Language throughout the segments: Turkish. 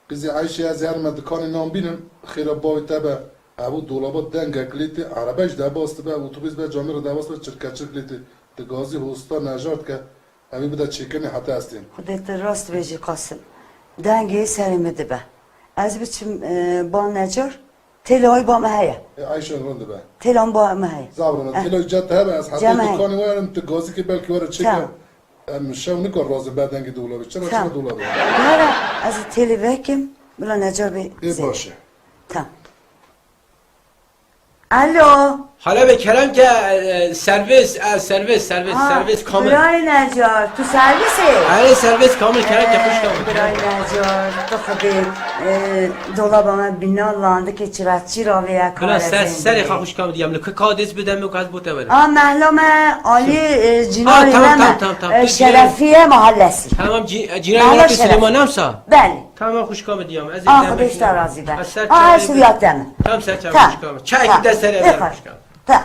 Kızı Ayşe az yarma dükkanı nam binin. Xira boy tabi. Abu dolaba denge kliti. Arabeş de bastı be. Otobüs be camira da bastı. Çırka çırkliti. De gazi hosta najart ke. Evi bir de çekini hata estin. خودت راست بجی قاسم دنگی سرمده به از بچم با نجار تلای با مهیا Ayşe rındı be. تلان با مهیا Zavrana. Telo cat hebe. Az hatta Cemay. dükkanı varım. Te gazi ki belki var çeker. Tamam. Şev ne kadar razı be dengi dolabı. Çana Tamam. çana dolabı. Gara az teli vekim bula necar bir Başı. Tamam. Alo. Hala be Kerem ki servis kamil. Buraya necar tu servisi Hayır servis kamil Kerem ki hoş geldin. برای نجار تو خودی دولابم بنا لانده که چرچی را ویا کار Kıla seri hoş geldin diyeyim. Lüke kadiz بدم و kaz bote verim. محلوم عالی جناری tamam. شرفیه محلسی Tamam cinayet Süleyman Namsa. بله Tamam hoş geldin diyeyim. خودش در راضی به سویات دمه Tamam sen hoş geldin. Çay de seri ver hoş geldin. تا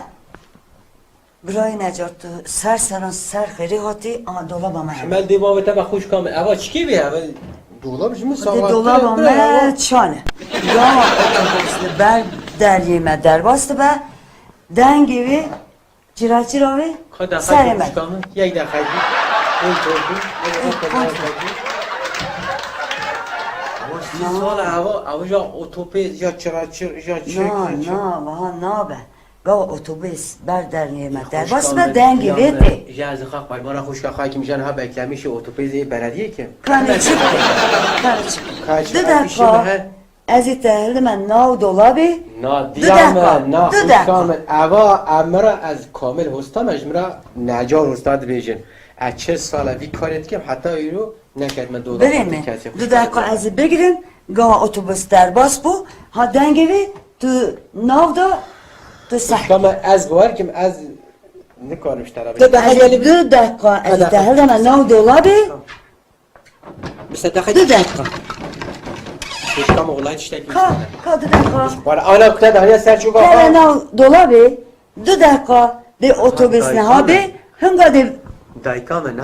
برای نجار تو سر سران سر خیری هاتی آن دولابم Mel devam ve hoş geldin. Ava çiki bir ava. Dolap şimdi sağlam. دولابم چانه یا otobüsle بر دریمه در باست به دنگی وی چراچی را وی Kada سرمه hoş geldin. Yek de haydi. Ol oldu. Sonra hava ya otobüs ya çıraçır ya نه وها نابه گاو اتوبیس بر در نیمه در باست به دنگی ویدی Yazı kalk bay bana hoş geldin. Hakim Can ha beklemiş otobüs belediye ki. کنه چی کنه چی Kaç دو دقیقه از این تحلیل من ناو دولابی Na دو diyamı دقیقه na دو دقیقه kamil ava amra az kamil hosta mecmura nacar ustad bejin. Çe sala vi karet kim hatta euro neketme dolar. بریم دو دقیقه از بگیریم گاه اتوبوس در باس بو ها دنگی وی تو ناو دا تو صح Kama az var kim az ne karmış tarafı. از دو دقیقه از تحلیل من ناو دولابی Mesela daha دو دقیقه hiç kama olay işte ki. کا دو دقیقه Var ana kutu da ya Selçuk کار baba. ناو دولابی دو دقیقه به اتوبوس نه ها بی هنگا دی Daykamın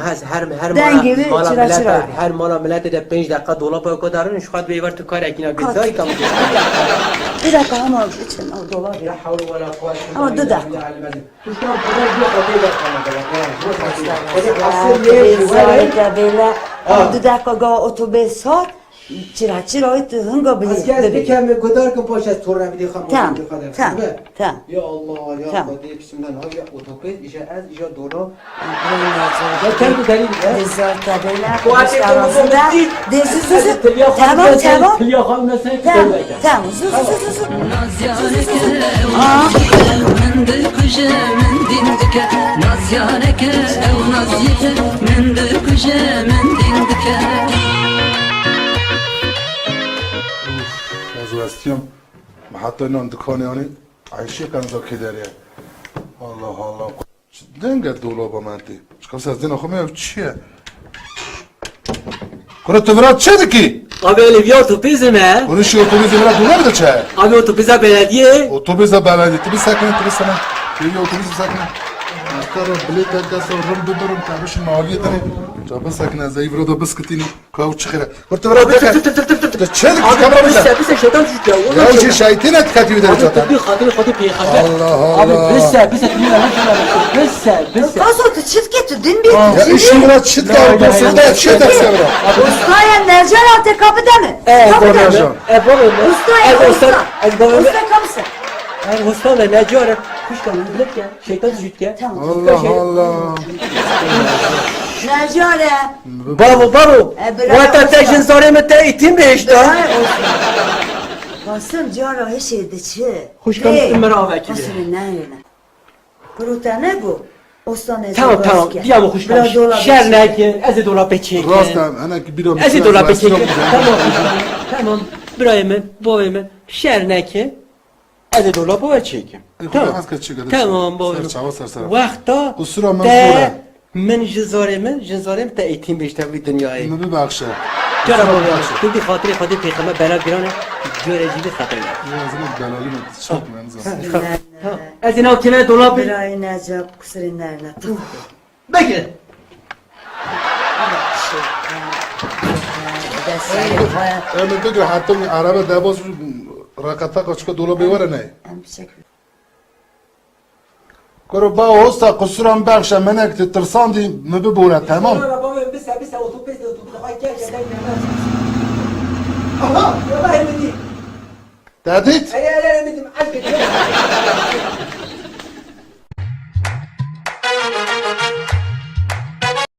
her Dengi ve mala çıra millet çıra. her mala millet de 5 dakika dolaba kodarın şu kadar bir var tukar ekine bir Kat. daykam. bir dakika ama için o dolabı La havle ve la kuvvete Ama dur da. Tuştan kadar bir kadar زایده بیله دو دقیقه گاه اتوبوس ها چرا ایت هنگا Asker bir بلی kemi kadar ki poşet torna bir dekam. تم تم تم Ya Allah ya Tamam. Kadir bismillah ya otobüs işe az işe doğru. Ya kendi delil ya. زایده بیله Kuatı arasında dezi zuzu tamam tamam Tilyakam nasıl tamam tamam zuzu zuzu من دلكجه من دينك نازيانك او نازيك من دلكجه من دينك از وستیم حتی اینا دکانی آنی عیشی کنزا که داره الله الله دنگه دولابا منتی شکم سازدین آخو میو چیه کنه تو برات چه دکی؟ Abi öyle bir otobüs mü? کنه شی اتوبیز برات دولار ده چه؟ Abi otobüse belediye. اتوبیز بلدی تبی سکنه تبی سنه یه اتوبیز سکنه اختار بلیت دکاس و رم بدرم تابش مالیه تنی جابه سکنه زایی برا دا بسکتینی کاو چخیره کنه تو برات دکه چه دکی؟ Abi کامرا biz بیده biz şeytan düştü ya. یا چی شایتینه کتی بیده Abi جاتا tabii Kadir peygamber. Allah Allah. Abi biz biz Kaso tu çit getir din bir Ya işin bura çit kavur basında çit ekse bura. Ustaya nercan altı kapıda mı? Kapıda mı? Nercan. Usta Usta kapısı Usta ne diyor? Kuş kanı bilek ya. Şeytan düştü ya. Tamam Allah Allah. Nercan Babu. Vata teşin sonra mı te itim be işte. Kasım cara her şeyde çi. Hoş geldin Merhaba Ekili. Kasım ne yine? Kuruta ne bu? Usta ne? Tamam. Bir ama hoş geldin. Şer ne ki? Ezi dolap çekin. Rastam ana ki bir Ezi dolap çekin. Tamam. Burayı boyumu. Şer ne ki? Ezi dolap çekin. Tamam baba. Vakta Kusura te mecbure. من جزارم تا ایتیم بیشتر بی دنیای Ne bir bakşa. جرا بابا تو بی خاطر خودی پیغمبر بلا گرانه جوره جیبی خاطر Yazını belalı mı? Çok menza. از اینا کنه دولاب Burayı necap kusurun nerede? بگیر Ömür bugün hatta araba da bas rakata kaçka dolabı var ne? Em teşekkür. Kuru ba olsa kusuran bakşa menek tırsan di mübü bura tamam. Arabamı bir sen otobüs ay gel gel gel. Aha, ya ben mi? Dedit? Ay ay ay